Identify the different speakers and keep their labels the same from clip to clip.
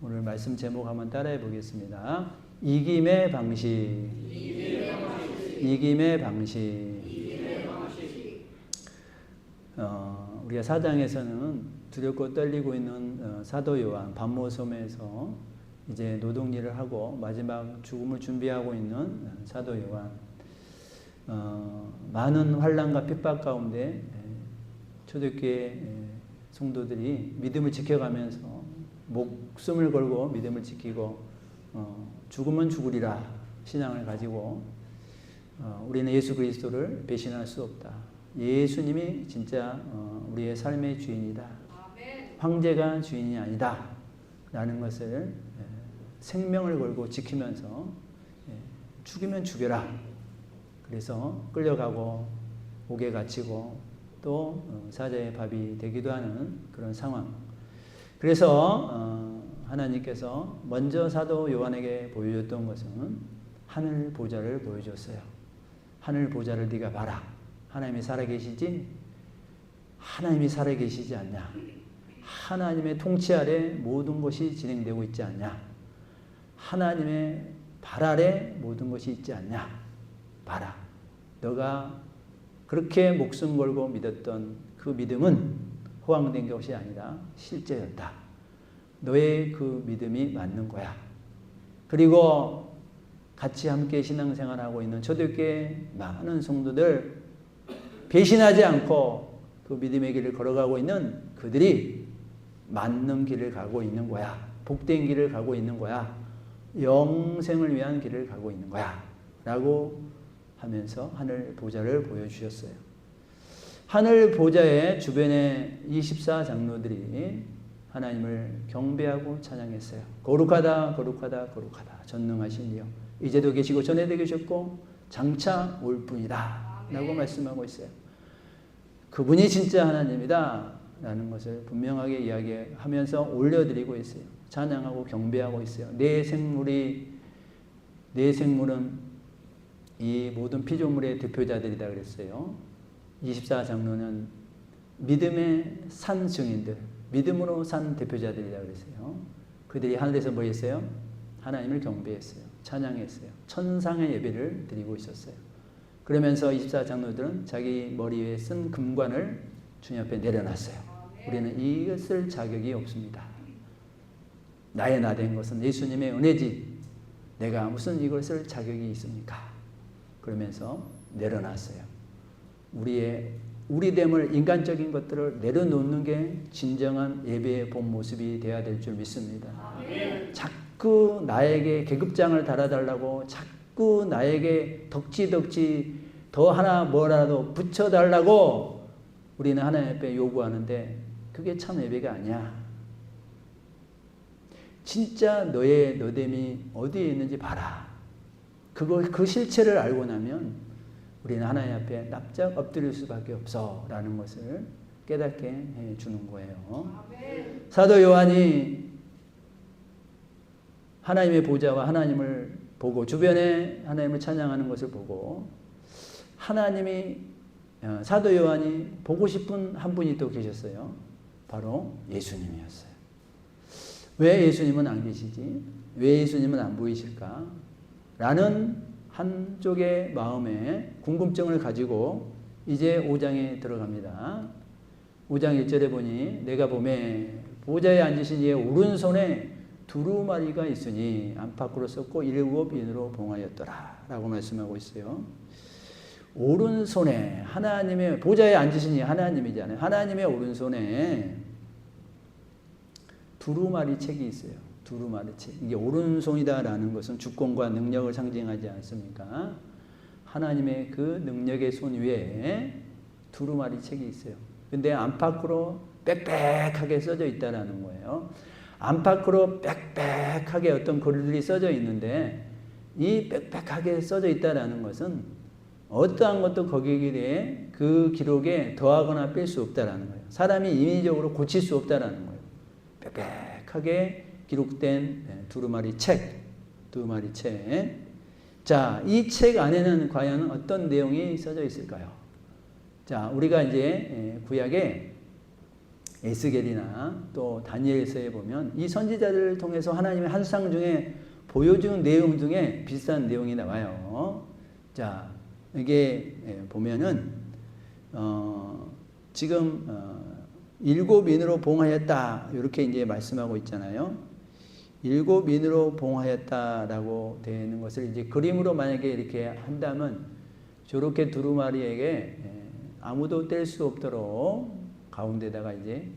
Speaker 1: 오늘 말씀 제목 한번 따라해 보겠습니다. 이김의 방식. 이김의 방식. 우리가 사장에서는 두렵고 떨리고 있는 사도 요한 밤모섬에서 이제 노동일을 하고 마지막 죽음을 준비하고 있는 사도 요한, 많은 환난과 핍박 가운데 초대교회 성도들이 믿음을 지켜가면서 목숨을 걸고 믿음을 지키고 죽으면 죽으리라 신앙을 가지고 우리는 예수 그리스도를 배신할 수 없다. 예수님이 진짜 우리의 삶의 주인이다. 황제가 주인이 아니다. 라는 것을 생명을 걸고 지키면서 죽이면 죽여라. 그래서 끌려가고 옥에 갇히고 또 사자의 밥이 되기도 하는 그런 상황. 그래서 하나님께서 먼저 사도 요한에게 보여줬던 것은 하늘 보좌를 보여줬어요. 하늘 보좌를 네가 봐라. 하나님이 살아계시지? 하나님이 살아계시지 않냐? 하나님의 통치 아래 모든 것이 진행되고 있지 않냐? 하나님의 발 아래 모든 것이 있지 않냐? 봐라. 너가 그렇게 목숨 걸고 믿었던 그 믿음은 호황된 것이 아니라 실제였다. 너의 그 믿음이 맞는 거야. 그리고 같이 함께 신앙생활하고 있는 초대교회 많은 성도들 배신하지 않고 그 믿음의 길을 걸어가고 있는 그들이 맞는 길을 가고 있는 거야. 복된 길을 가고 있는 거야. 영생을 위한 길을 가고 있는 거야. 라고 하면서 하늘 보좌를 보여주셨어요. 하늘 보좌의 주변에 24장로들이 하나님을 경배하고 찬양했어요. 거룩하다 거룩하다 거룩하다 전능하신 이여 이제도 계시고 전에도 계셨고 장차 올 뿐이다 라고 말씀하고 있어요. 그분이 진짜 하나님이다 라는 것을 분명하게 이야기하면서 올려드리고 있어요. 찬양하고 경배하고 있어요. 내 생물은 이 모든 피조물의 대표자들이다 그랬어요. 24장로는 믿음의 산 증인들, 믿음으로 산 대표자들이다 그랬어요. 그들이 하늘에서 뭐 했어요? 하나님을 경배했어요. 찬양했어요. 천상의 예배를 드리고 있었어요. 그러면서 24장로들은 자기 머리 위에 쓴 금관을 주님 앞에 내려놨어요. 우리는 이걸 쓸 자격이 없습니다. 나의 나된 것은 예수님의 은혜지 내가 무슨 이걸 쓸 자격이 있습니까? 그러면서 내려놨어요. 우리됨을 인간적인 것들을 내려놓는 게 진정한 예배의 본 모습이 되어야 될 줄 믿습니다. 자꾸 나에게 계급장을 달아달라고 자꾸 나에게 덕지 더 하나 뭐라도 붙여달라고 우리는 하나님 앞에 요구하는데 그게 참 예배가 아니야. 진짜 너의 너됨이 어디에 있는지 봐라. 그 실체를 알고 나면 우리는 하나님 앞에 납작 엎드릴 수밖에 없어 라는 것을 깨닫게 해주는 거예요. 아멘. 사도 요한이 하나님의 보좌와 하나님을 보고 주변에 하나님을 찬양하는 것을 보고 사도 요한이 보고 싶은 한 분이 또 계셨어요. 바로 예수님이었어요. 왜 예수님은 안 계시지? 왜 예수님은 안 보이실까? 라는 한쪽의 마음에 궁금증을 가지고 이제 5장에 들어갑니다. 5장 1절에 보니 내가 보매 보좌에 앉으신 이의 오른손에 두루마리가 있으니 안팎으로 썼고 7 인으로 봉하였더라 라고 말씀하고 있어요. 오른손에 하나님의 보좌에 앉으신 이 하나님이잖아요. 하나님의 오른손에 두루마리 책이 있어요. 두루마리 책. 이게 오른손이다라는 것은 주권과 능력을 상징하지 않습니까? 하나님의 그 능력의 손 위에 두루마리 책이 있어요. 근데 안팎으로 빽빽하게 써져 있다라는 거예요. 안팎으로 빽빽하게 어떤 글들이 써져 있는데 이 빽빽하게 써져 있다라는 것은 어떠한 것도 거기에 대해 그 기록에 더하거나 뺄 수 없다라는 거예요. 사람이 인위적으로 고칠 수 없다라는 거예요. 빽빽하게 기록된 두루마리 책. 자, 이 책 안에는 과연 어떤 내용이 써져 있을까요? 자, 우리가 이제 구약에 에스겔이나 또 다니엘서에 보면 이 선지자들을 통해서 하나님의 환상 중에 보여주는 내용 중에 비슷한 내용이 나와요. 자, 이게 보면은 지금 7인으로 봉하였다 이렇게 이제 말씀하고 있잖아요. 7인으로 봉하였다라고 되는 것을 이제 그림으로 만약에 이렇게 한다면 저렇게 두루마리에게 아무도 뗄 수 없도록 가운데다가 이제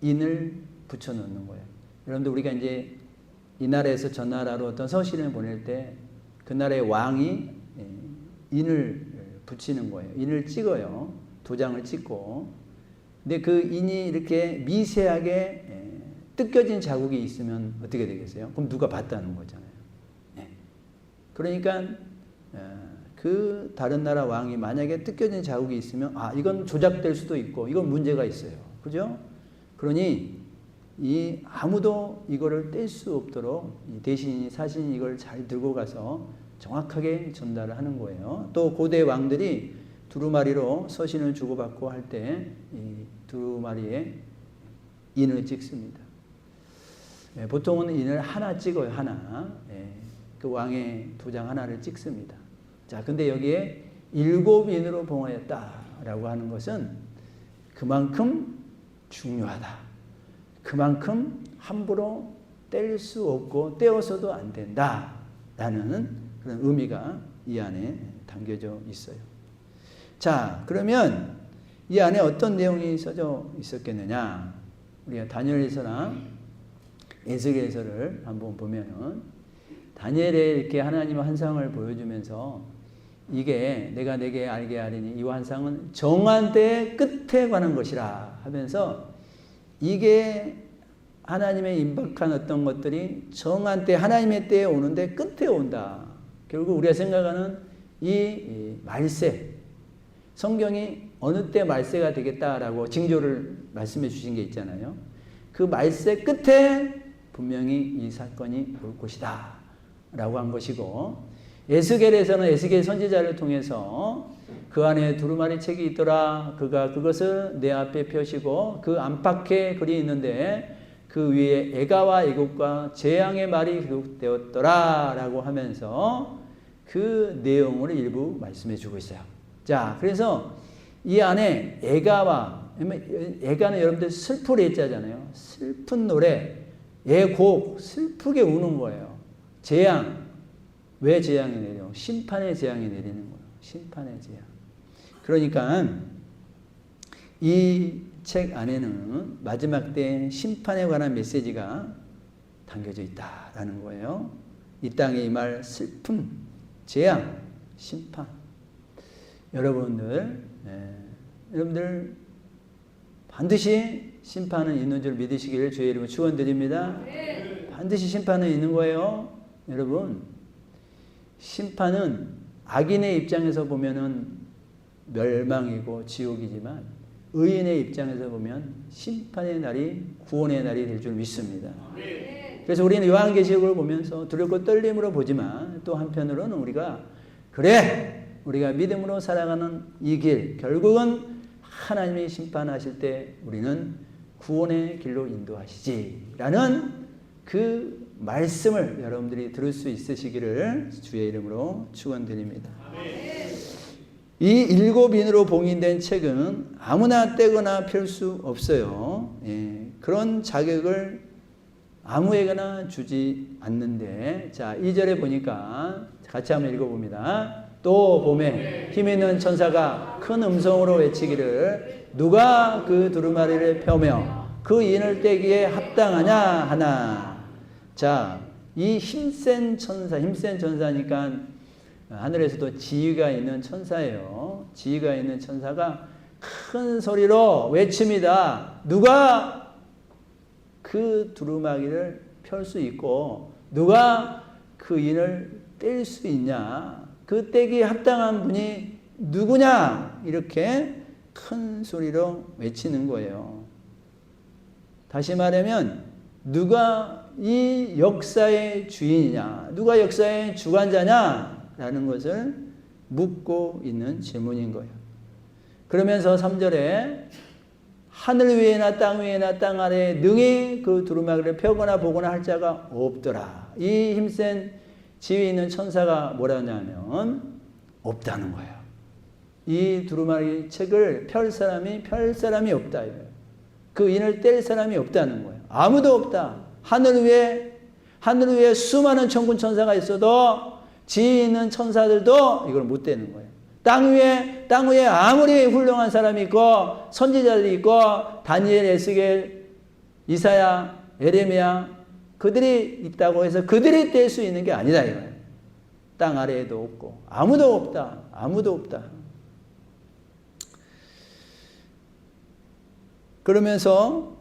Speaker 1: 인을 붙여 놓는 거예요. 여러분들 우리가 이제 이 나라에서 저 나라로 어떤 서신을 보낼 때 그 나라의 왕이 인을 붙이는 거예요. 인을 찍어요. 도장을 찍고. 근데 그 인이 이렇게 미세하게 뜯겨진 자국이 있으면 어떻게 되겠어요? 그럼 누가 봤다는 거잖아요. 그러니까 그 다른 나라 왕이 만약에 뜯겨진 자국이 있으면 이건 조작될 수도 있고 이건 문제가 있어요. 그죠? 그러니 아무도 이거를 뗄 수 없도록 대신이 사신이 이걸 잘 들고 가서 정확하게 전달을 하는 거예요. 또 고대 왕들이 두루마리로 서신을 주고받고 할 때 이 두루마리에 인을 찍습니다. 보통은 인을 하나 찍어요. 하나. 그 왕의 도장 하나를 찍습니다. 자, 근데 여기에 7인으로 봉하였다라고 하는 것은 그만큼 중요하다. 그만큼 함부로 뗄 수 없고 떼어서도 안 된다라는 그런 의미가 이 안에 담겨져 있어요. 자, 그러면 이 안에 어떤 내용이 써져 있었겠느냐? 우리가 다니엘서나 에스겔서를 한번 보면은 다니엘에 이렇게 하나님의 환상을 보여주면서 이게 내가 내게 알게 하리니 이 환상은 정한 때의 끝에 관한 것이라 하면서 이게 하나님의 임박한 어떤 것들이 정한 때 하나님의 때에 오는데 끝에 온다. 결국 우리가 생각하는 이 말세, 성경이 어느 때 말세가 되겠다라고 징조를 말씀해 주신 게 있잖아요. 그 말세 끝에 분명히 이 사건이 올 것이다 라고 한 것이고, 에스겔에서는 에스겔 선지자를 통해서 그 안에 두루마리 책이 있더라. 그가 그것을 내 앞에 펴시고 그 안팎에 글이 있는데 그 위에 애가와 애국과 재앙의 말이 기록되었더라 라고 하면서 그 내용을 일부 말씀해 주고 있어요. 자, 그래서 이 안에 애가와, 애가는 여러분들 슬프리 했잖아요. 슬픈 노래, 애곡, 슬프게 우는 거예요. 재앙, 왜 재앙이 내려? 심판의 재앙이 내리는 거예요. 심판의 재앙. 그러니까 이 책 안에는 마지막 때 심판에 관한 메시지가 담겨져 있다라는 거예요. 이 땅에 임할 슬픔, 재앙, 심판. 여러분들 반드시 심판은 있는 줄 믿으시기를 주의 이름으로 축원드립니다. 반드시 심판은 있는 거예요. 여러분, 심판은 악인의 입장에서 보면은 멸망이고 지옥이지만 의인의 입장에서 보면 심판의 날이 구원의 날이 될 줄 믿습니다. 그래서 우리는 요한계시록을 보면서 두렵고 떨림으로 보지만 또 한편으로는 우리가 우리가 믿음으로 살아가는 이 길, 결국은 하나님이 심판하실 때 우리는 구원의 길로 인도하시지라는 그 말씀을 여러분들이 들을 수 있으시기를 주의 이름으로 축원드립니다. 이 7인으로 봉인된 책은 아무나 떼거나 펼 수 없어요. 그런 자격을 아무에게나 주지 않는데, 자, 2절에 보니까 같이 한번 읽어봅니다. 또 봄에 힘 있는 천사가 큰 음성으로 외치기를 누가 그 두루마리를 펴며 그 인을 떼기에 합당하냐 하나. 자, 이 힘센 천사니까 하늘에서도 지위가 있는 천사예요. 지위가 있는 천사가 큰 소리로 외칩니다. 누가 그 두루마기를 펼 수 있고 누가 그 인을 뗄 수 있냐? 그 떼기에 합당한 분이 누구냐? 이렇게 큰 소리로 외치는 거예요. 다시 말하면 누가 이 역사의 주인이냐? 누가 역사의 주관자냐? 라는 것을 묻고 있는 질문인 거예요. 그러면서 3절에 하늘 위에나 땅 위에나 땅 아래에 능히 그 두루마기를 펴거나 보거나 할 자가 없더라. 이 힘센 지위 있는 천사가 뭐라냐면 없다는 거예요. 이 두루마기 책을 펼 사람이 없다. 그 인을 뗄 사람이 없다는 거예요. 아무도 없다. 하늘 위에 수많은 천군 천사가 있어도 지위 있는 천사들도 이걸 못 떼는 거예요. 땅 위에 아무리 훌륭한 사람이 있고 선지자들이 있고 다니엘, 에스겔, 이사야, 에레미야 그들이 있다고 해서 그들이 뗄 수 있는 게 아니다 이거예요. 땅 아래에도 없고 아무도 없다. 그러면서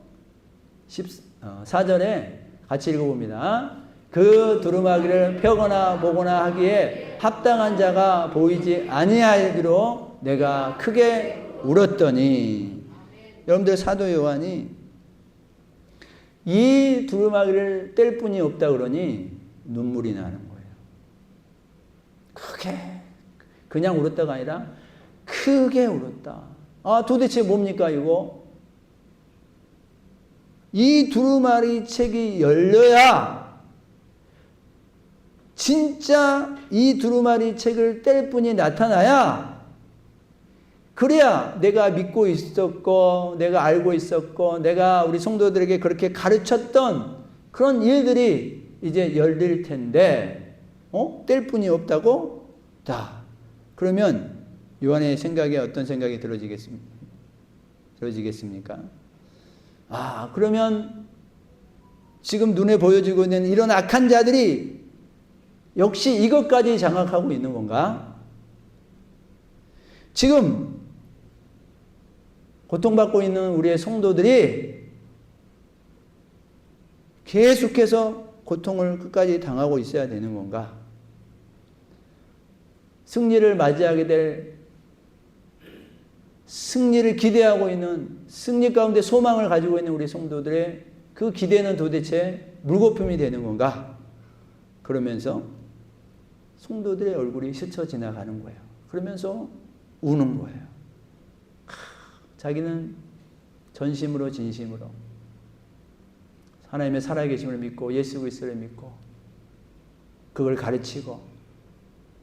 Speaker 1: 14절에 같이 읽어봅니다. 그 두루마기를 펴거나 보거나 하기에 합당한 자가 보이지 아니하기로 내가 크게 울었더니. 여러분들 사도 요한이 이 두루마기를 뗄 뿐이 없다 그러니 눈물이 나는 거예요. 크게 그냥 울었다가 아니라 크게 울었다. 아 도대체 뭡니까 이거? 이 두루마리 책이 열려야 진짜 이 두루마리 책을 뗄 분이 나타나야 그래야 내가 믿고 있었고 내가 알고 있었고 내가 우리 성도들에게 그렇게 가르쳤던 그런 일들이 이제 열릴 텐데 뗄 분이 없다고? 자, 그러면 요한의 생각에 어떤 생각이 들어지겠습니까? 아, 그러면 지금 눈에 보여지고 있는 이런 악한 자들이 역시 이것까지 장악하고 있는 건가? 지금 고통받고 있는 우리의 성도들이 계속해서 고통을 끝까지 당하고 있어야 되는 건가? 승리를 맞이하게 될 승리를 기대하고 있는 승리 가운데 소망을 가지고 있는 우리 성도들의 그 기대는 도대체 물거품이 되는 건가? 그러면서 성도들의 얼굴이 스쳐 지나가는 거예요. 그러면서 우는 거예요. 자기는 전심으로 진심으로 하나님의 살아계심을 믿고 예수 그리스도를 믿고 그걸 가르치고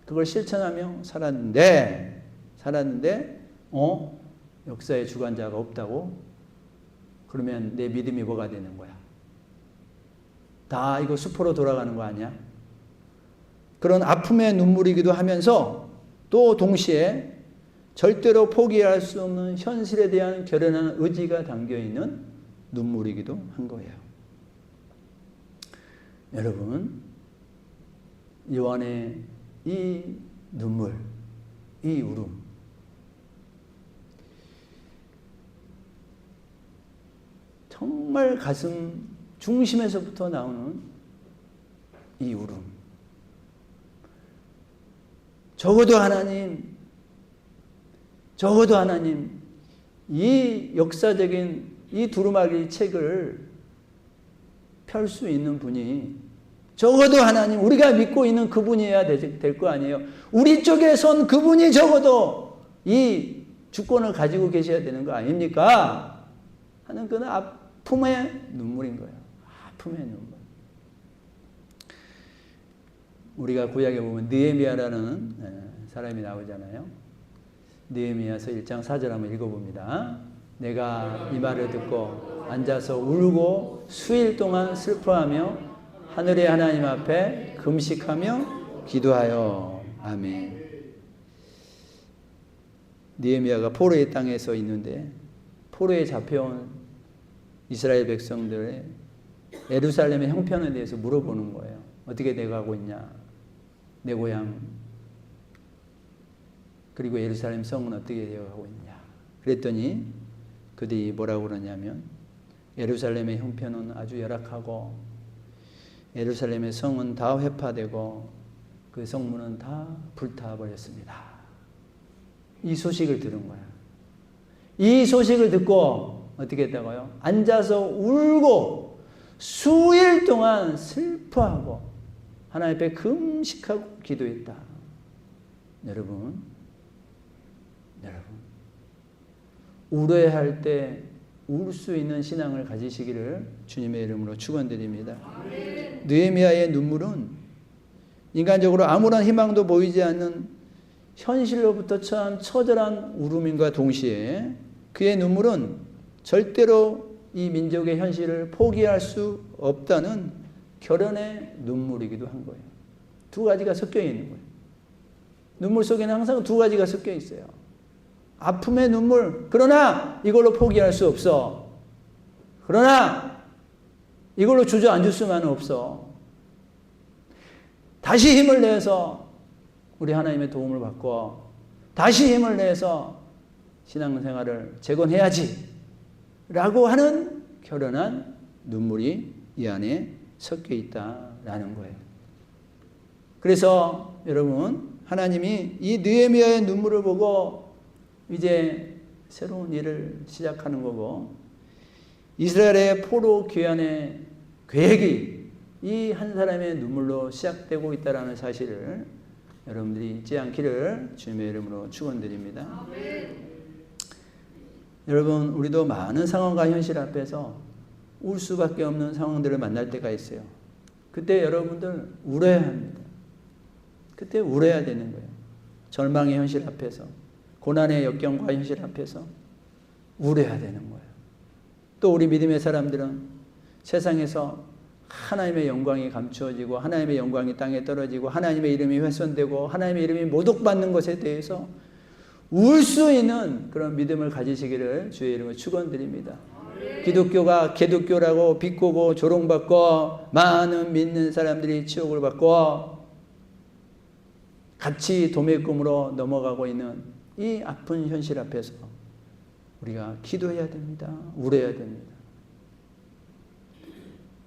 Speaker 1: 그걸 실천하며 살았는데 역사의 주관자가 없다고? 그러면 내 믿음이 뭐가 되는 거야? 다 이거 수포로 돌아가는 거 아니야? 그런 아픔의 눈물이기도 하면서 또 동시에 절대로 포기할 수 없는 현실에 대한 결연한 의지가 담겨있는 눈물이기도 한 거예요. 여러분, 요한의 이 눈물, 이 울음, 정말 가슴 중심에서부터 나오는 이 울음. 적어도 하나님, 이 역사적인 이 두루마기 책을 펼 수 있는 분이 적어도 하나님, 우리가 믿고 있는 그분이어야 될 거 아니에요. 우리 쪽에 선 그분이 적어도 이 주권을 가지고 계셔야 되는 거 아닙니까? 하는 그는 아픔의 눈물인 거예요. 아픔의 눈물. 우리가 구약에 보면 느헤미야라는 사람이 나오잖아요. 느헤미야서 1장 4절 한번 읽어봅니다. 내가 이 말을 듣고 앉아서 울고 수일 동안 슬퍼하며 하늘의 하나님 앞에 금식하며 기도하여. 아멘. 느헤미야가 포로의 땅에서 있는데 포로에 잡혀온 이스라엘 백성들의 예루살렘의 형편에 대해서 물어보는 거예요. 어떻게 돼가고 있냐? 내 고향 그리고 예루살렘 성은 어떻게 되어가고 있냐? 그랬더니 그들이 뭐라고 그러냐면 예루살렘의 형편은 아주 열악하고 예루살렘의 성은 다 회파되고 그 성문은 다 불타버렸습니다. 이 소식을 들은 거야. 이 소식을 듣고 어떻게 했다고요? 앉아서 울고 수일 동안 슬퍼하고 하나님 앞에 금식하고 기도했다. 여러분, 울어야 할 때 울 수 있는 신앙을 가지시기를 주님의 이름으로 축원드립니다. 느헤미야의 눈물은 인간적으로 아무런 희망도 보이지 않는 현실로부터 참 처절한 울음인과 동시에 그의 눈물은 절대로 이 민족의 현실을 포기할 수 없다는 결연의 눈물이기도 한 거예요. 두 가지가 섞여 있는 거예요. 눈물 속에는 항상 두 가지가 섞여 있어요. 아픔의 눈물, 그러나 이걸로 포기할 수 없어. 그러나 이걸로 주저앉을 수만은 없어. 다시 힘을 내서 우리 하나님의 도움을 받고 다시 힘을 내서 신앙생활을 재건해야지 라고 하는 결연한 눈물이 이 안에 섞여 있다라는 거예요. 그래서 여러분, 하나님이 이 느헤미야의 눈물을 보고 이제 새로운 일을 시작하는 거고, 이스라엘의 포로 귀환의 계획이 이 한 사람의 눈물로 시작되고 있다는 사실을 여러분들이 잊지 않기를 주님의 이름으로 축원드립니다. 여러분, 우리도 많은 상황과 현실 앞에서 울 수밖에 없는 상황들을 만날 때가 있어요. 그때 여러분들 울어야 합니다. 그때 울어야 되는 거예요. 절망의 현실 앞에서, 고난의 역경과 현실 앞에서 울어야 되는 거예요. 또 우리 믿음의 사람들은 세상에서 하나님의 영광이 감추어지고 하나님의 영광이 땅에 떨어지고 하나님의 이름이 훼손되고 하나님의 이름이 모독받는 것에 대해서 울 수 있는 그런 믿음을 가지시기를 주의 이름으로 축원드립니다. 기독교가 개독교라고 비꼬고 조롱받고 많은 믿는 사람들이 치욕을 받고 같이 도매금으로 넘어가고 있는 이 아픈 현실 앞에서 우리가 기도해야 됩니다. 울어야 됩니다.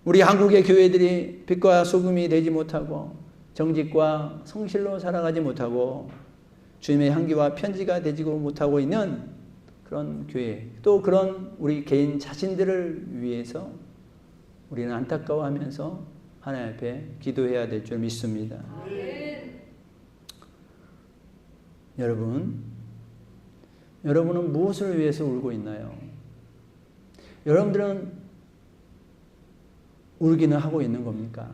Speaker 1: 우리 한국의 교회들이 빛과 소금이 되지 못하고 정직과 성실로 살아가지 못하고 주님의 향기와 편지가 되지 못하고 있는 그런 교회, 또 그런 우리 개인 자신들을 위해서 우리는 안타까워하면서 하나님 앞에 기도해야 될 줄 믿습니다. 여러분은 무엇을 위해서 울고 있나요? 여러분들은 울기는 하고 있는 겁니까?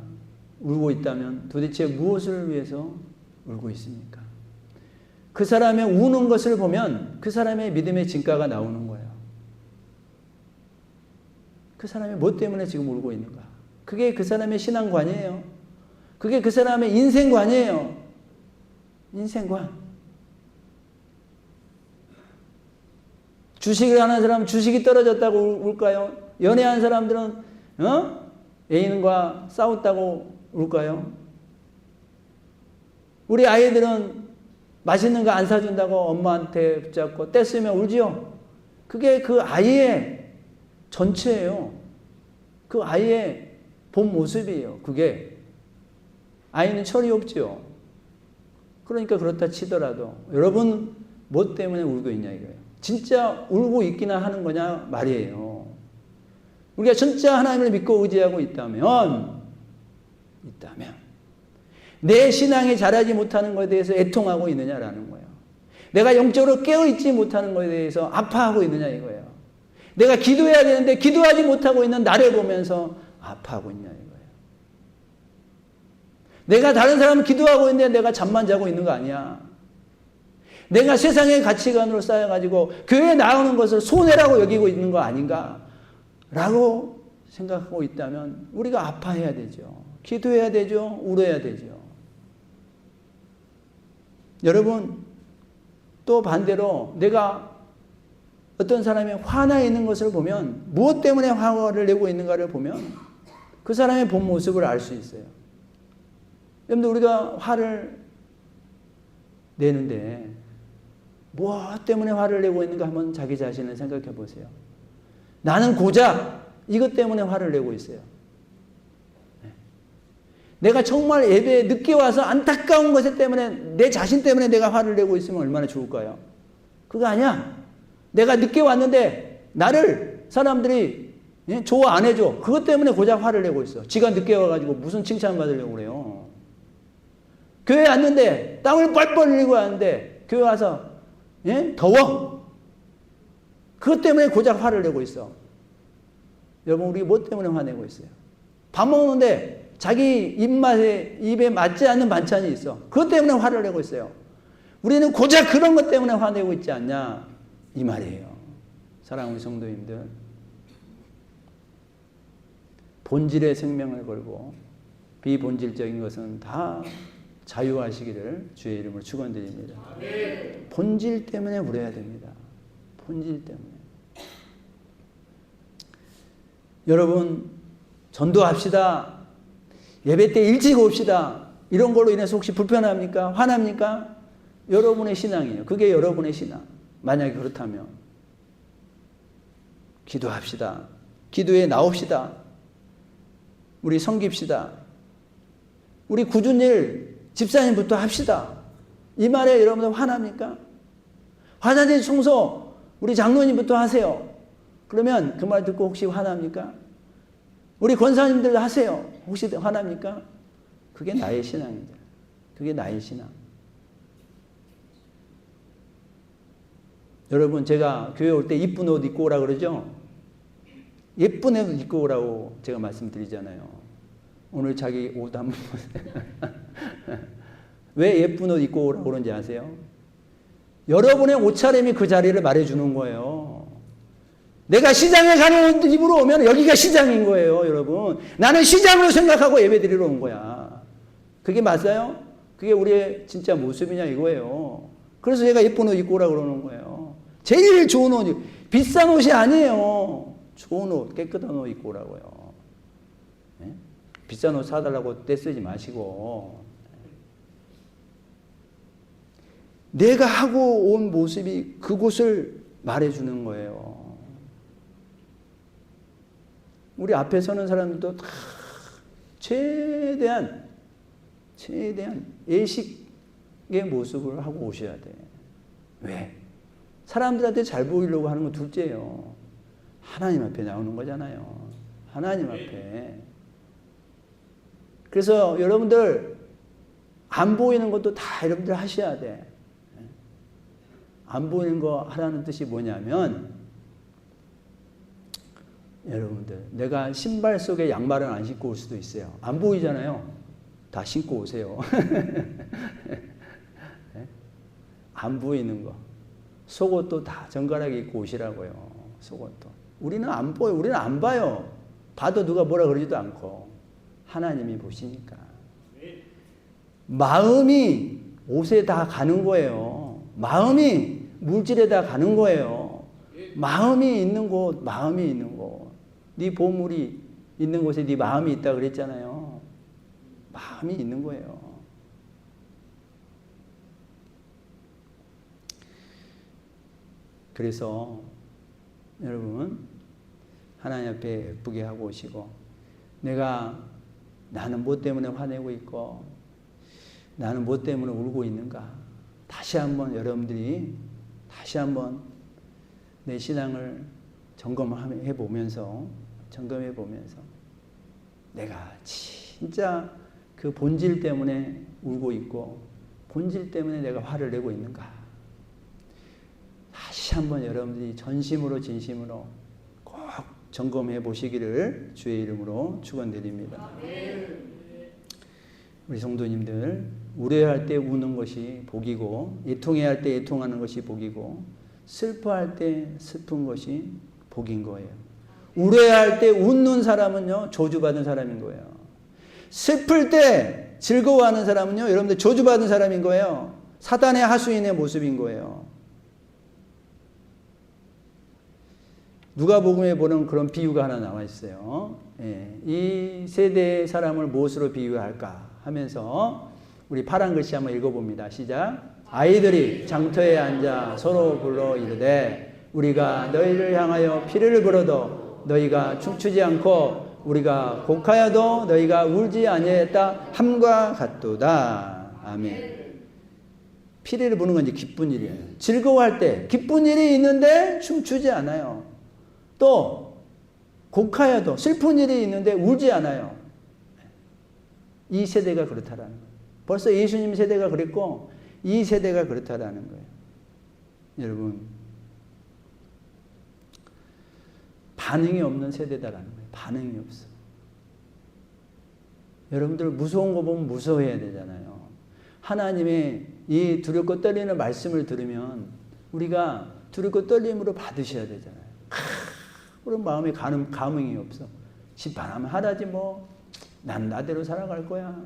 Speaker 1: 울고 있다면 도대체 무엇을 위해서 울고 있습니까? 그 사람의 우는 것을 보면 그 사람의 믿음의 진가가 나오는 거예요. 그 사람이 뭐 때문에 지금 울고 있는가? 그게 그 사람의 신앙관이에요. 그게 그 사람의 인생관이에요. 인생관. 주식을 하는 사람은 주식이 떨어졌다고 울까요? 연애한 사람들은 애인과 싸웠다고 울까요? 우리 아이들은 맛있는 거 안 사준다고 엄마한테 붙잡고 떼쓰면 울지요? 그게 그 아이의 전체예요. 그 아이의 본 모습이에요. 그게. 아이는 철이 없지요. 그러니까 그렇다 치더라도 여러분 뭐 때문에 울고 있냐 이거예요. 진짜 울고 있기나 하는 거냐 말이에요. 우리가 진짜 하나님을 믿고 의지하고 있다면 내 신앙이 자라지 못하는 것에 대해서 애통하고 있느냐라는 거예요. 내가 영적으로 깨어있지 못하는 것에 대해서 아파하고 있느냐 이거예요. 내가 기도해야 되는데 기도하지 못하고 있는 나를 보면서 아파하고 있냐 이거예요. 내가 다른 사람은 기도하고 있는데 내가 잠만 자고 있는 거 아니야. 내가 세상의 가치관으로 쌓여가지고 교회에 나오는 것을 손해라고 여기고 있는 거 아닌가 라고 생각하고 있다면 우리가 아파해야 되죠. 기도해야 되죠. 울어야 되죠. 여러분, 또 반대로 내가 어떤 사람이 화나 있는 것을 보면 무엇 때문에 화를 내고 있는가를 보면 그 사람의 본 모습을 알 수 있어요. 여러분들, 우리가 화를 내는데 무엇 때문에 화를 내고 있는가 한번 자기 자신을 생각해 보세요. 나는 고작 이것 때문에 화를 내고 있어요. 내가 정말 예배에 늦게 와서 안타까운 것 때문에 내 자신 때문에 내가 화를 내고 있으면 얼마나 좋을까요? 그거 아니야. 내가 늦게 왔는데 나를 사람들이 좋아 안 해줘. 그것 때문에 고작 화를 내고 있어. 지가 늦게 와가지고 무슨 칭찬 받으려고 그래요. 교회 왔는데 땀을 뻘뻘 흘리고 왔는데 교회 와서 더워. 그것 때문에 고작 화를 내고 있어. 여러분, 우리 뭐 때문에 화내고 있어요? 밥 먹는데 자기 입에 맞지 않는 반찬이 있어. 그것 때문에 화를 내고 있어요. 우리는 고작 그런 것 때문에 화내고 있지 않냐, 이 말이에요. 사랑하는 성도님들, 본질의 생명을 걸고 비본질적인 것은 다 자유하시기를 주의 이름으로 축원드립니다. 본질 때문에 울어야 됩니다. 본질 때문에. 여러분, 전도합시다. 예배 때 일찍 옵시다. 이런 걸로 인해서 혹시 불편합니까? 화납니까? 여러분의 신앙이에요. 그게 여러분의 신앙. 만약에 그렇다면 기도합시다. 기도에 나옵시다. 우리 섬깁시다. 우리 굳은 일 집사님부터 합시다. 이 말에 여러분들 화납니까? 화장실 청소 우리 장로님부터 하세요. 그러면 그 말 듣고 혹시 화납니까? 우리 권사님들 하세요. 혹시 화납니까? 그게 나의 신앙입니다. 그게 나의 신앙. 여러분, 제가 교회 올 때 이쁜 옷 입고 오라 그러죠? 예쁜 옷 입고 오라고 제가 말씀드리잖아요. 오늘 자기 옷 한번 보세요. 왜 예쁜 옷 입고 오라고 그런지 아세요? 여러분의 옷차림이 그 자리를 말해주는 거예요. 내가 시장에 가는 옷 입으로 오면 여기가 시장인 거예요, 여러분. 나는 시장으로 생각하고 예배 드리러 온 거야. 그게 맞아요? 그게 우리의 진짜 모습이냐 이거예요. 그래서 제가 예쁜 옷 입고 오라고 그러는 거예요. 제일 좋은 옷, 비싼 옷이 아니에요. 좋은 옷, 깨끗한 옷 입고 오라고요. 네? 비싼 옷 사달라고 떼쓰지 마시고, 내가 하고 온 모습이 그곳을 말해주는 거예요. 우리 앞에 서는 사람들도 다 최대한 예식의 모습을 하고 오셔야 돼. 왜? 사람들한테 잘 보이려고 하는 건 둘째예요. 하나님 앞에 나오는 거잖아요. 하나님 앞에. 그래서 여러분들 안 보이는 것도 다 여러분들 하셔야 돼. 안 보이는 거 하라는 뜻이 뭐냐면, 여러분들, 내가 신발 속에 양말은 안 신고 올 수도 있어요. 안 보이잖아요. 다 신고 오세요. 안 보이는 거. 속옷도 다 정갈하게 입고 오시라고요. 속옷도. 우리는 안 보여. 우리는 안 봐요. 봐도 누가 뭐라 그러지도 않고. 하나님이 보시니까. 마음이 옷에 다 가는 거예요. 마음이 물질에 다 가는 거예요. 마음이 있는 곳, 마음이 있는 곳. 네 보물이 있는 곳에 네 마음이 있다 그랬잖아요. 마음이 있는 거예요. 그래서 여러분, 하나님 앞에 예쁘게 하고 오시고, 나는 뭐 때문에 화내고 있고, 나는 뭐 때문에 울고 있는가, 다시 한번 여러분들이 다시 한번 내 신앙을 점검해 보면서 내가 진짜 그 본질 때문에 울고 있고, 본질 때문에 내가 화를 내고 있는가, 다시 한번 여러분들이 전심으로 진심으로 꼭 점검해 보시기를 주의 이름으로 축원드립니다. 우리 성도님들, 우려할 때 우는 것이 복이고, 애통해야 할 때 애통하는 것이 복이고, 슬퍼할 때 슬픈 것이 복인 거예요. 우려할 때 웃는 사람은요, 저주받은 사람인 거예요. 슬플 때 즐거워하는 사람은요, 여러분들 저주받은 사람인 거예요. 사단의 하수인의 모습인 거예요. 누가복음에 보는 그런 비유가 하나 나와 있어요. 이 세대의 사람을 무엇으로 비유할까 하면서 우리 파란 글씨 한번 읽어봅니다. 시작. 아이들이 장터에 앉아 서로 불러 이르되 우리가 너희를 향하여 피를 불어도 너희가 춤추지 않고 우리가 곡하여도 너희가 울지 아니하였다 함과 같도다. 아멘. 피리를 부는 건 이제 기쁜 일이에요. 즐거워할 때 기쁜 일이 있는데 춤추지 않아요. 또 곡하여도 슬픈 일이 있는데 울지 않아요. 이 세대가 그렇다라는 거예요. 벌써 예수님 세대가 그랬고 이 세대가 그렇다라는 거예요. 여러분, 반응이 없는 세대다라는 거예요. 반응이 없어. 여러분들 무서운 거 보면 무서워해야 되잖아요. 하나님의 이 두렵고 떨리는 말씀을 들으면 우리가 두렵고 떨림으로 받으셔야 되잖아요. 그런 마음에 감흥이 없어. 집 바라면 하라지 뭐. 난 나대로 살아갈 거야.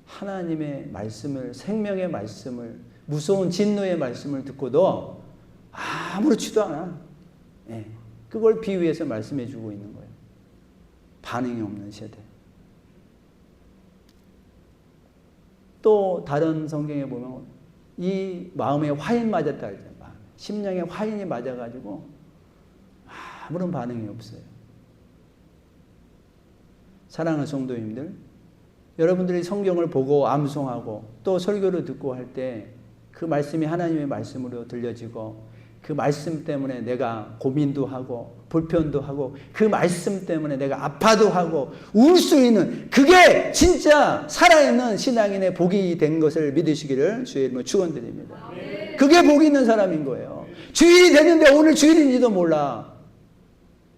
Speaker 1: 하나님의 말씀을, 생명의 말씀을, 무서운 진노의 말씀을 듣고도 아무렇지도 않아. 예, 그걸 비유해서 말씀해 주고 있는 거예요. 반응이 없는 세대. 또 다른 성경에 보면 이 마음에 화인 맞았다 그러잖아요. 심령에 화인이 맞아가지고 아무런 반응이 없어요. 사랑하는 성도님들, 여러분들이 성경을 보고 암송하고 또 설교를 듣고 할 때 그 말씀이 하나님의 말씀으로 들려지고 그 말씀 때문에 내가 고민도 하고 불편도 하고 그 말씀 때문에 내가 아파도 하고 울 수 있는 그게 진짜 살아있는 신앙인의 복이 된 것을 믿으시기를 주의 이름으로 축원드립니다. 그게 복이 있는 사람인 거예요. 주일이 됐는데 오늘 주일인지도 몰라.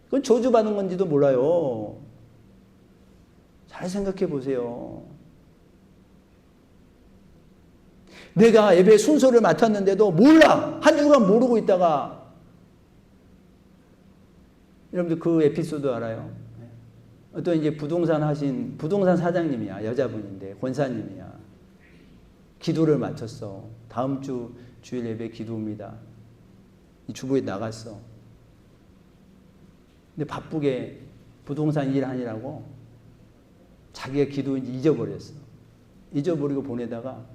Speaker 1: 그건 저주받은 건지도 몰라요. 잘 생각해 보세요. 내가 예배 순서를 맡았는데도 몰라. 한 주간 모르고 있다가 여러분들 그 에피소드 알아요? 어떤 이제 부동산 사장님이야. 여자분인데 권사님이야. 기도를 마쳤어. 다음 주 주일 예배 기도입니다. 이 주부에 나갔어. 근데 바쁘게 부동산 일하느라고 자기가 기도인지 잊어버렸어. 잊어버리고 보내다가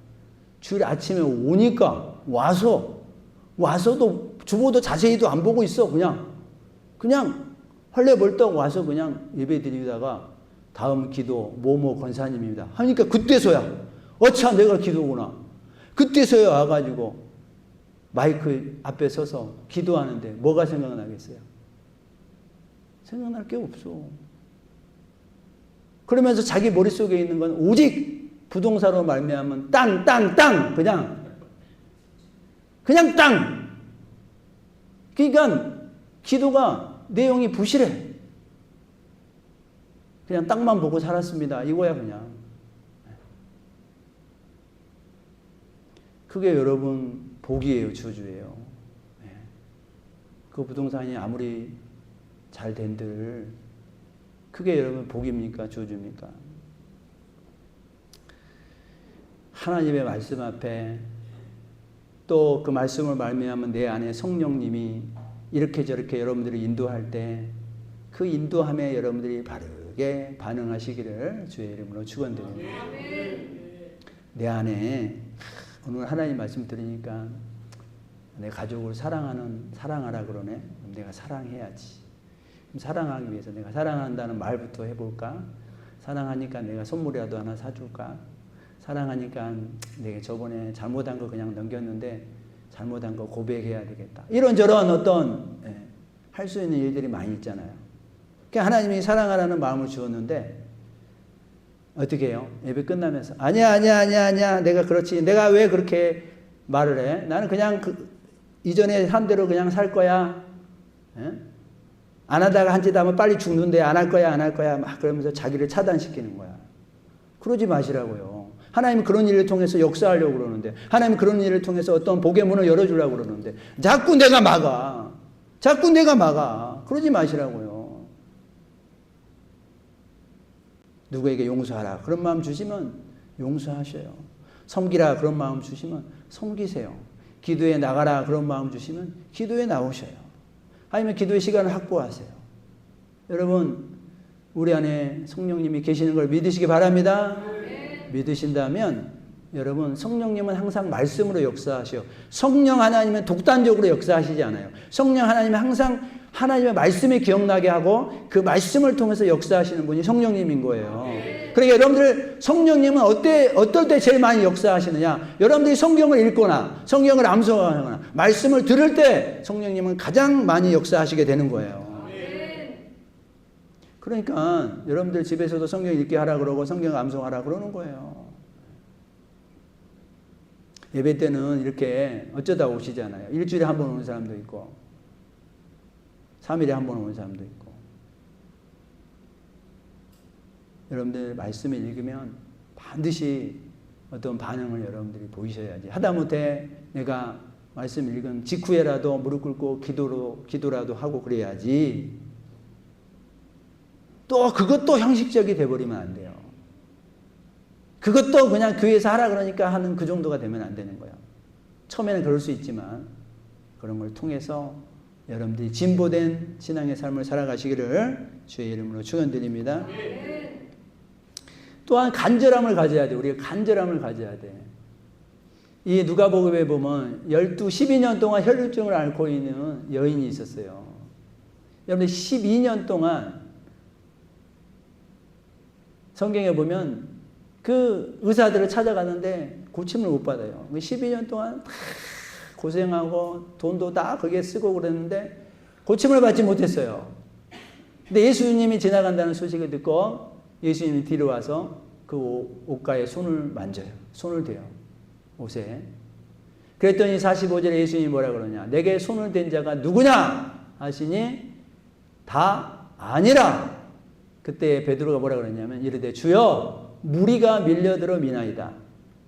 Speaker 1: 주일 아침에 오니까 와서도 주보도 자세히도 안 보고 있어. 그냥 헐레벌떡 와서 그냥 예배 드리다가 다음 기도 뭐뭐 권사님입니다 하니까 그때서야 어차 내가 기도구나. 그때서야 와가지고 마이크 앞에 서서 기도하는데 뭐가 생각나겠어요? 생각날 게 없어. 그러면서 자기 머릿속에 있는 건 오직 부동산으로 말미암은 땅 그냥 땅. 그러니까 기도가 내용이 부실해. 그냥 땅만 보고 살았습니다. 이거야 그냥. 그게 여러분 복이에요, 저주예요. 그 부동산이 아무리 잘 된들 그게 여러분 복입니까, 저주입니까? 하나님의 말씀 앞에 또 그 말씀을 말미암은 내 안에 성령님이 이렇게 저렇게 여러분들을 인도할 때 그 인도함에 여러분들이 바르게 반응하시기를 주의 이름으로 축원드립니다. 내 안에 오늘 하나님 말씀 들으니까 내 가족을 사랑하라 그러네. 그럼 내가 사랑해야지. 그럼 사랑하기 위해서 내가 사랑한다는 말부터 해볼까? 사랑하니까 내가 선물이라도 하나 사줄까? 사랑하니까 내가 저번에 잘못한 거 그냥 넘겼는데 잘못한 거 고백해야 되겠다. 이런저런 어떤 할 수 있는 일들이 많이 있잖아요. 그러니까 하나님이 사랑하라는 마음을 주었는데 어떻게 해요? 예배 끝나면서 아니야 내가 그렇지. 내가 왜 그렇게 말을 해? 나는 그냥 이전에 한 대로 그냥 살 거야. 안 하다가 한 짓 하면 빨리 죽는데 안 할 거야 막 그러면서 자기를 차단시키는 거야. 그러지 마시라고요. 하나님은 그런 일을 통해서 역사하려고 그러는데 하나님은 그런 일을 통해서 어떤 복의 문을 열어주려고 그러는데 자꾸 내가 막아. 그러지 마시라고요. 누구에게 용서하라 그런 마음 주시면 용서하셔요. 섬기라 그런 마음 주시면 섬기세요. 기도에 나가라 그런 마음 주시면 기도에 나오셔요. 아니면 기도의 시간을 확보하세요. 여러분 우리 안에 성령님이 계시는 걸 믿으시기 바랍니다. 믿으신다면 여러분 성령님은 항상 말씀으로 역사하셔. 성령 하나님은 독단적으로 역사하시지 않아요. 성령 하나님은 항상 하나님의 말씀이 기억나게 하고 그 말씀을 통해서 역사하시는 분이 성령님인 거예요. 그러니까 여러분들 성령님은 어떨 때 제일 많이 역사하시느냐? 여러분들이 성경을 읽거나 성경을 암송하거나 말씀을 들을 때 성령님은 가장 많이 역사하시게 되는 거예요. 그러니까 여러분들 집에서도 성경 읽게 하라 그러고 성경 암송하라 그러는 거예요. 예배 때는 이렇게 어쩌다 오시잖아요. 일주일에 한 번 오는 사람도 있고 3일에 한 번 오는 사람도 있고. 여러분들 말씀을 읽으면 반드시 어떤 반응을 여러분들이 보이셔야지. 하다못해 내가 말씀 읽은 직후에라도 무릎 꿇고 기도라도 하고 그래야지. 또 그것도 형식적이 돼버리면 안 돼요. 그것도 그냥 교회에서 하라 그러니까 하는 그 정도가 되면 안 되는 거예요. 처음에는 그럴 수 있지만 그런 걸 통해서 여러분들이 진보된 신앙의 삶을 살아가시기를 주의 이름으로 축원드립니다. 또한 간절함을 가져야 돼. 우리가 간절함을 가져야 돼. 이 누가복음에 보면 12년 동안 혈루증을 앓고 있는 여인이 있었어요. 여러분들 12년 동안 성경에 보면 그 의사들을 찾아가는데 고침을 못 받아요. 12년 동안 고생하고 돈도 다 거기에 쓰고 그랬는데 고침을 받지 못했어요. 근데 예수님이 지나간다는 소식을 듣고 예수님이 뒤로 와서 그 옷가에 손을 만져요. 손을 대요. 옷에. 그랬더니 45절에 예수님이 뭐라 그러냐. 내게 손을 댄 자가 누구냐 하시니 다 아니라. 그때 베드로가 뭐라 그러냐면 이르되 주여 무리가 밀려들어 미나이다.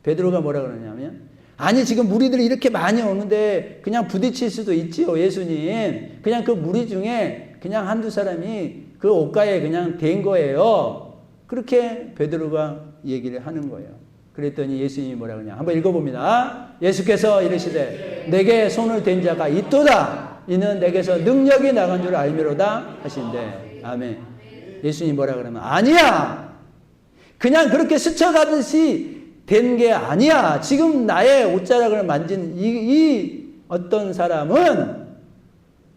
Speaker 1: 베드로가 뭐라 그러냐면 아니 지금 무리들이 이렇게 많이 오는데 그냥 부딪힐 수도 있지요 예수님. 그냥 그 무리 중에 그냥 한두 사람이 그 옷가에 그냥 댄 거예요. 그렇게 베드로가 얘기를 하는 거예요. 그랬더니 예수님이 뭐라 그러냐. 한번 읽어봅니다. 예수께서 이르시되 내게 손을 댄 자가 있도다. 이는 내게서 능력이 나간 줄 알미로다 하신대. 아멘. 예수님이 뭐라 그러면 아니야. 그냥 그렇게 스쳐가듯이 된 게 아니야. 지금 나의 옷자락을 만진 이 어떤 사람은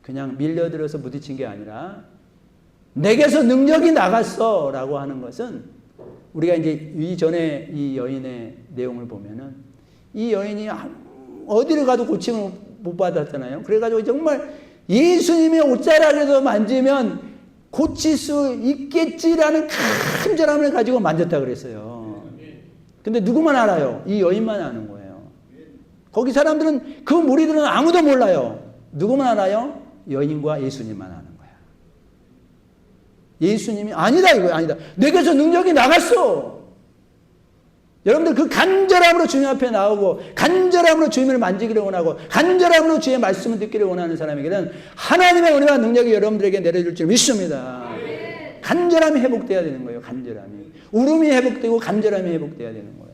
Speaker 1: 그냥 밀려들어서 부딪힌 게 아니라 내게서 능력이 나갔어 라고 하는 것은 우리가 이제 이전에 이 여인의 내용을 보면은 이 여인이 어디를 가도 고침을 못 받았잖아요. 그래가지고 정말 예수님의 옷자락에서 만지면 고칠 수 있겠지라는 간절함을 가지고 만졌다 그랬어요. 근데 누구만 알아요? 이 여인만 아는 거예요. 거기 사람들은 그 무리들은 아무도 몰라요. 누구만 알아요? 여인과 예수님만 아는 거야. 예수님이 아니다 이거야. 아니다. 내게서 능력이 나갔어. 여러분들 그 간절함으로 주님 앞에 나오고 간절함으로 주님을 만지기를 원하고 간절함으로 주의 말씀을 듣기를 원하는 사람에게는 하나님의 은혜와 능력이 여러분들에게 내려줄 줄 믿습니다. 간절함이 회복돼야 되는 거예요. 간절함이. 울음이 회복되고 간절함이 회복돼야 되는 거예요.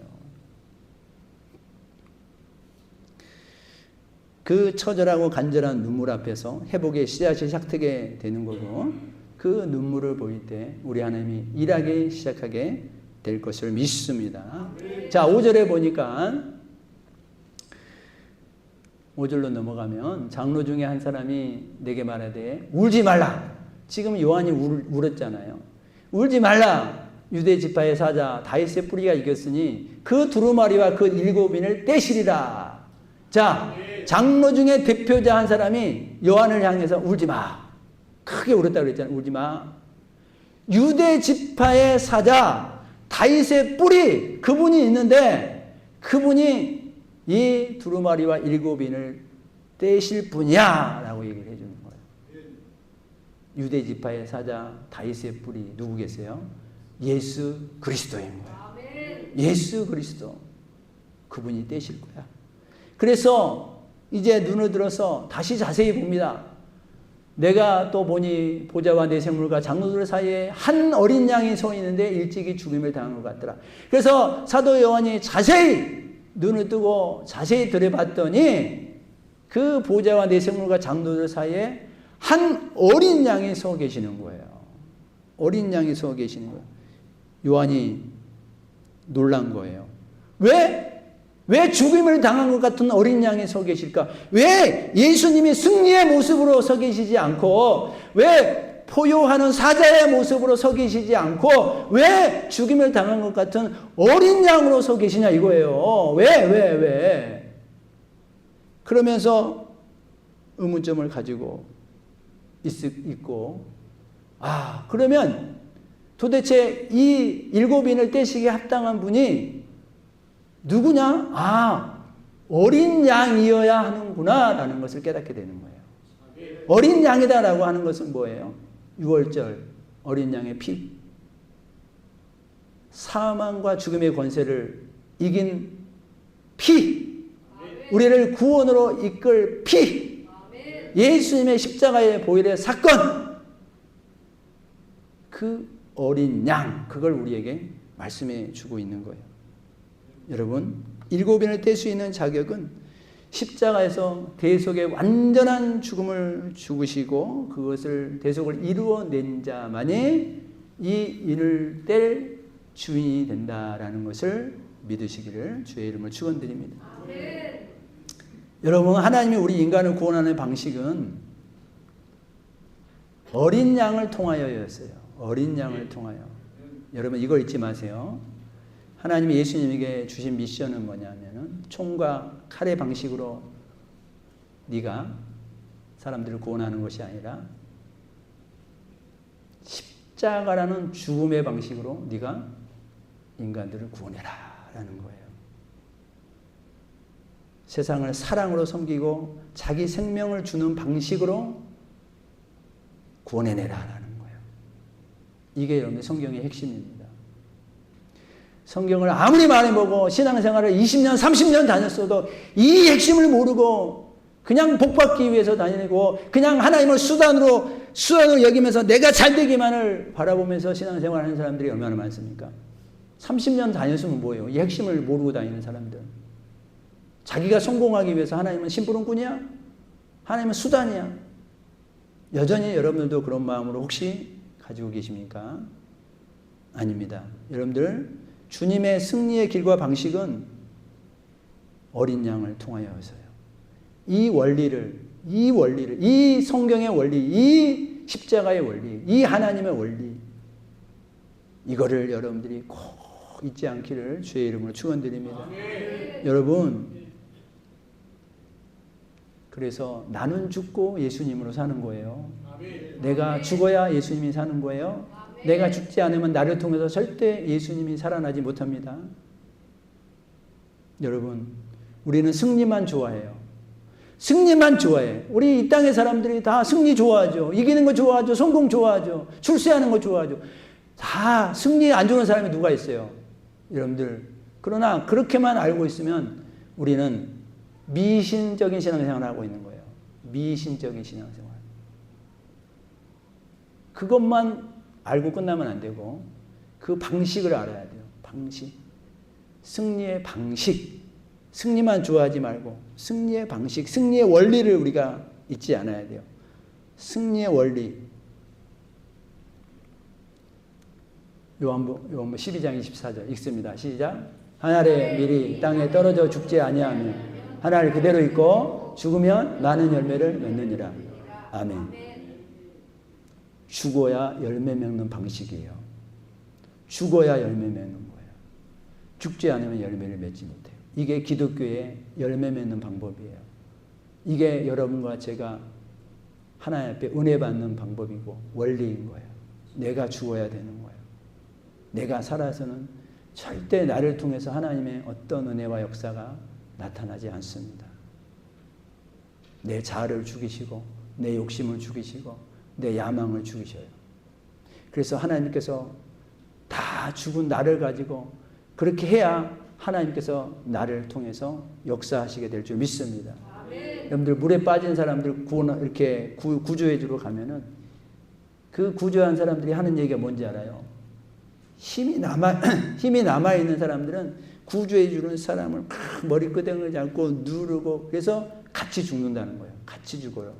Speaker 1: 그 처절하고 간절한 눈물 앞에서 회복의 씨앗이 싹트게 되는 거고 그 눈물을 보일 때 우리 하나님이 일하기 시작하게 될 것을 믿습니다. 자, 5절에 보니까 5절로 넘어가면 장로 중에 한 사람이 내게 말하되 울지 말라. 지금 요한이 울었잖아요. 울지 말라. 유대 지파의 사자 다윗의 뿌리가 이겼으니 그 두루마리와 그 7인을 떼시리라. 자, 장로 중에 대표자 한 사람이 요한을 향해서 울지 마. 크게 울었다고 그랬잖아요. 울지 마. 유대 지파의 사자 다윗의 뿌리 그분이 있는데 그분이 이 두루마리와 7인을 떼실 분이야 라고 얘기를 해주는 거예요. 유대 지파의 사자 다윗의 뿌리 누구겠어요? 예수 그리스도입니다. 예수 그리스도 그분이 떼실 거야. 그래서 이제 눈을 들어서 다시 자세히 봅니다. 내가 또 보니 보좌와 내 생물과 장로들 사이에 한 어린 양이 서 있는데 일찍이 죽임을 당한 것 같더라. 그래서 사도 요한이 자세히 눈을 뜨고 자세히 들여봤더니 그 보좌와 내 생물과 장로들 사이에 한 어린 양이 서 계시는 거예요. 어린 양이 서 계시는 거예요. 요한이 놀란 거예요. 왜 죽임을 당한 것 같은 어린 양이 서 계실까? 왜 예수님이 승리의 모습으로 서 계시지 않고 왜 포효하는 사자의 모습으로 서 계시지 않고 왜 죽임을 당한 것 같은 어린 양으로 서 계시냐 이거예요. 왜? 그러면서 의문점을 가지고 있고 그러면 도대체 이 7인을 떼시기에 합당한 분이 누구냐? 어린 양이어야 하는구나 라는 것을 깨닫게 되는 거예요. 어린 양이다라고 하는 것은 뭐예요? 6월절 어린 양의 피. 사망과 죽음의 권세를 이긴 피. 우리를 구원으로 이끌 피. 예수님의 십자가의 보혈의 사건. 그 어린 양, 그걸 우리에게 말씀해 주고 있는 거예요. 여러분, 7인을 뗄 수 있는 자격은 십자가에서 대속의 완전한 죽음을 죽으시고 그것을 대속을 이루어낸 자만이 이 인을 뗄 주인이 된다라는 것을 믿으시기를 주의 이름으로 축원드립니다. 여러분, 하나님이 우리 인간을 구원하는 방식은 어린 양을 통하여였어요. 어린 양을 통하여. 여러분, 이걸 잊지 마세요. 하나님이 예수님에게 주신 미션은 뭐냐면은 총과 칼의 방식으로 네가 사람들을 구원하는 것이 아니라 십자가라는 죽음의 방식으로 네가 인간들을 구원해라 라는 거예요. 세상을 사랑으로 섬기고 자기 생명을 주는 방식으로 구원해내라 라는 거예요. 이게 여러분의 성경의 핵심입니다. 성경을 아무리 많이 보고 신앙생활을 20년, 30년 다녔어도 이 핵심을 모르고 그냥 복받기 위해서 다니고 그냥 하나님을 수단으로 여기면서 내가 잘되기만을 바라보면서 신앙생활 하는 사람들이 얼마나 많습니까? 30년 다녔으면 뭐예요? 이 핵심을 모르고 다니는 사람들. 자기가 성공하기 위해서 하나님은 심부름꾼이야? 하나님은 수단이야? 여전히 여러분들도 그런 마음으로 혹시 가지고 계십니까? 아닙니다. 여러분들, 주님의 승리의 길과 방식은 어린 양을 통하여서요. 이 원리를, 이 성경의 원리, 이 십자가의 원리, 이 하나님의 원리, 이거를 여러분들이 꼭 잊지 않기를 주의 이름으로 축원드립니다. 여러분, 그래서 나는 죽고 예수님으로 사는 거예요. 내가 죽어야 예수님이 사는 거예요. 내가 죽지 않으면 나를 통해서 절대 예수님이 살아나지 못합니다. 여러분, 우리는 승리만 좋아해요. 승리만 좋아해. 우리 이 땅의 사람들이 다 승리 좋아하죠. 이기는 거 좋아하죠. 성공 좋아하죠. 출세하는 거 좋아하죠. 다 승리 안 좋은 사람이 누가 있어요? 여러분들. 그러나 그렇게만 알고 있으면 우리는 미신적인 신앙생활을 하고 있는 거예요. 미신적인 신앙생활. 그것만 알고 끝나면 안 되고 그 방식을 알아야 돼요. 방식. 승리의 방식. 승리만 좋아하지 말고 승리의 방식, 승리의 원리를 우리가 잊지 않아야 돼요. 승리의 원리. 요한복음 12장 24절 읽습니다. 시작. 하늘의 밀이 땅에 떨어져 죽지 아니하며 하나를 그대로 있고 죽으면 많은 열매를 맺느니라. 아멘. 죽어야 열매 맺는 방식이에요. 죽어야 열매 맺는 거예요. 죽지 않으면 열매를 맺지 못해요. 이게 기독교의 열매 맺는 방법이에요. 이게 여러분과 제가 하나님 앞에 은혜 받는 방법이고 원리인 거예요. 내가 죽어야 되는 거예요. 내가 살아서는 절대 나를 통해서 하나님의 어떤 은혜와 역사가 나타나지 않습니다. 내 자아를 죽이시고 내 욕심을 죽이시고 내 야망을 죽이셔요. 그래서 하나님께서 다 죽은 나를 가지고 그렇게 해야 하나님께서 나를 통해서 역사하시게 될 줄 믿습니다. 아멘. 여러분들 물에 빠진 사람들 이렇게 구조해 주러 가면은 그 구조한 사람들이 하는 얘기가 뭔지 알아요? 힘이 남아 있는 사람들은 구조해 주는 사람을 머리끄댕을 잡고 누르고 그래서 같이 죽는다는 거예요. 같이 죽어요.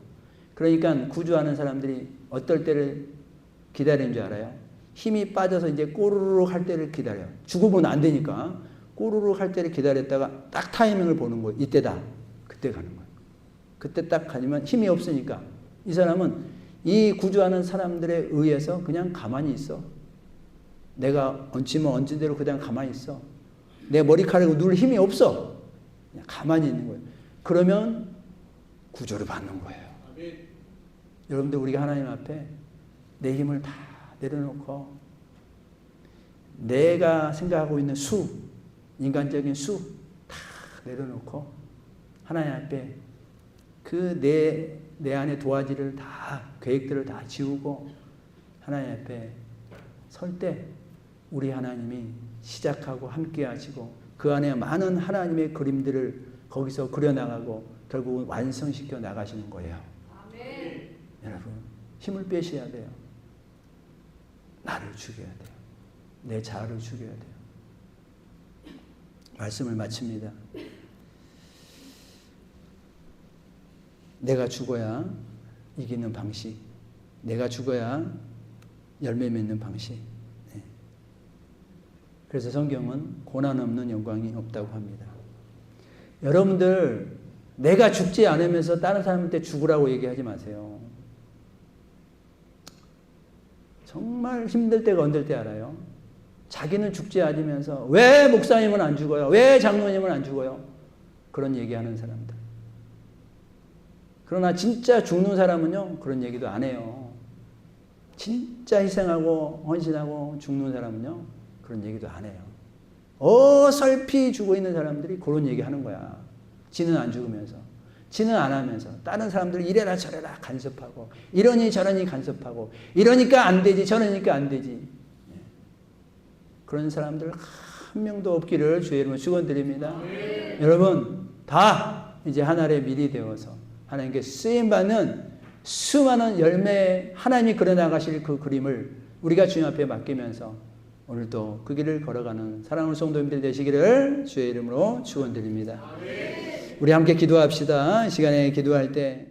Speaker 1: 그러니까 구조하는 사람들이 어떨 때를 기다리는 줄 알아요? 힘이 빠져서 이제 꼬르륵 할 때를 기다려요. 죽어보면 안 되니까 꼬르륵 할 때를 기다렸다가 딱 타이밍을 보는 거예요. 이때다. 그때 가는 거예요. 그때 딱 가면 힘이 없으니까 이 사람은 이 구조하는 사람들에 의해서 그냥 가만히 있어. 내가 얹히면 얹은 대로 그냥 가만히 있어. 내 머리카락을 누를 힘이 없어. 그냥 가만히 있는 거예요. 그러면 구조를 받는 거예요. 여러분들 우리가 하나님 앞에 내 힘을 다 내려놓고 내가 생각하고 있는 인간적인 다 내려놓고 하나님 앞에 그 내 내 안에 도화지를 다 계획들을 다 지우고 하나님 앞에 설 때 우리 하나님이 시작하고 함께 하시고 그 안에 많은 하나님의 그림들을 거기서 그려나가고 결국은 완성시켜 나가시는 거예요. 아멘. 여러분 힘을 빼셔야 돼요. 나를 죽여야 돼요. 내 자아를 죽여야 돼요. 말씀을 마칩니다. 내가 죽어야 이기는 방식, 내가 죽어야 열매 맺는 방식. 네. 그래서 성경은 고난 없는 영광이 없다고 합니다. 여러분들 내가 죽지 않으면서 다른 사람한테 죽으라고 얘기하지 마세요. 정말 힘들 때가 언제 때 알아요? 자기는 죽지 않으면서 왜 목사님은 안 죽어요? 왜 장로님은 안 죽어요? 그런 얘기하는 사람들. 그러나 진짜 죽는 사람은요 그런 얘기도 안 해요. 진짜 희생하고 헌신하고 죽는 사람은요 그런 얘기도 안 해요. 어설피 죽어 있는 사람들이 그런 얘기 하는 거야. 지는 안 죽으면서, 지는 안 하면서 다른 사람들 이래라 저래라 간섭하고 이러니 저러니 간섭하고 이러니까 안 되지 저러니까 안 되지. 그런 사람들 한 명도 없기를 주의 이름으로 축원드립니다. 여러분 다 이제 하나님의 밀이 되어서 하나님께 쓰임받는 수많은 열매 하나님이 그려나가실 그 그림을 우리가 주님 앞에 맡기면서 오늘도 그 길을 걸어가는 사랑하는 성도님들 되시기를 주의 이름으로 축원드립니다. 우리 함께 기도합시다. 이 시간에 기도할 때